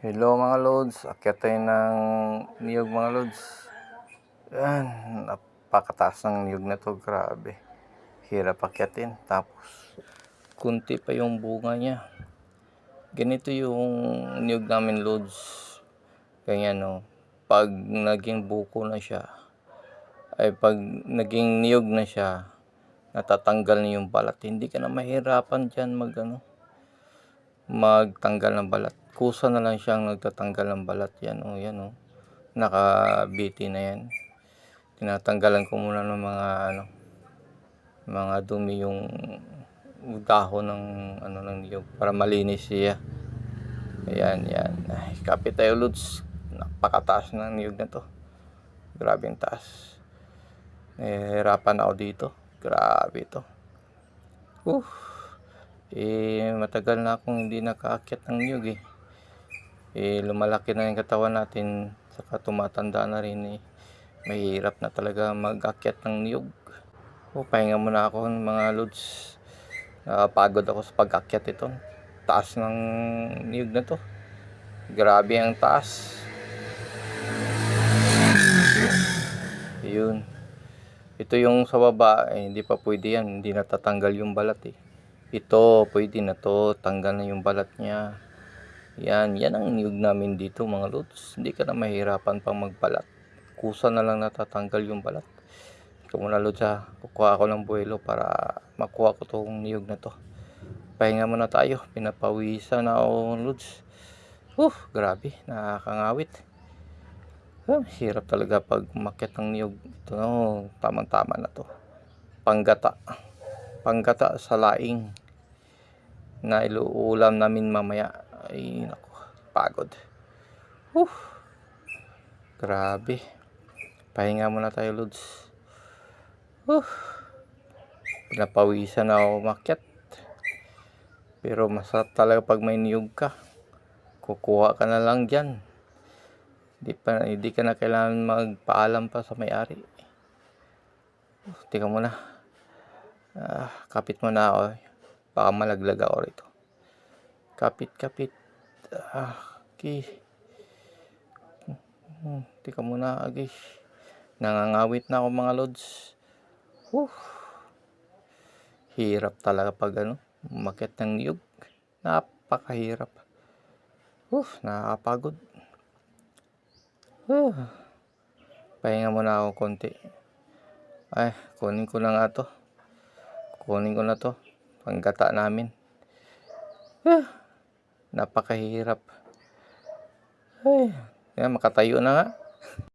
Hello mga lods, akyat tayo ng niyog mga lods. Yan, napakataas ng niyog na to, grabe. Hirap akyatin, tapos kunti pa yung bunga niya. Ganito yung niyog namin lods. Ganyan no, pag naging buko na siya, pag naging niyog na siya, natatanggal na yung balat. Hindi ka na mahirapan dyan magtanggal ng balat. Kusa na lang siyang nagtatanggal ng balat. Yan o, nakabiti na yan. Tinatanggalan ko muna ng mga dumi yung dahon ng niyog para malinis siya. Ayan. Ay, kapit tayo lods. Napakataas ng niyog na to. Grabe ang taas. Hirapan ako dito. Grabe ito. Matagal na akong hindi nakaakyat ng niyog lumalaki na yung katawan natin, saka tumatanda na rin mahirap na talaga mag-akyat ng niyog. Pahinga muna ako mga lods. Napagod ako sa pag-akyat ito. Taas ng niyog na to. Grabe ang taas. Yun. Ito yung sa baba, hindi pa pwede yan. Hindi natatanggal yung balat Ito, pwede na to. Tanggal na yung balat niya. Yan ang niyog namin dito mga lods. Hindi ka na mahirapan pang magbalat. Kusa na lang natatanggal yung balat. Ikaw muna lods kukuha ako ng buwelo para makuha ko tong niyog na to. Pahinga muna tayo. Pinapawisan na ako lods. Grabe, nakakangawit. Hirap talaga pag umakyat ng niyog. Ito tamang-tama na to. Panggata sa laing na iluulam namin mamaya. Ay naku, pagod. Grabe. Pahinga muna tayo lods. Pinapawisan na ako umakyat. Pero masarap talaga pag may niyog ka. Kukuha ka na lang dyan. Hindi ka na kailangan magpaalam pa sa may-ari. Tika muna. Kapit muna ako. Baka malaglag ako rito. Kapit. Okay. Tika muna guys. Nangangawit na ako mga lods. Hirap talaga pag umakyat ng niyog. Napakahirap. Nakakapagod. Pahinga muna ako konti. Kunin ko na to. Panggata namin. Napakahirap. Makatayo na nga.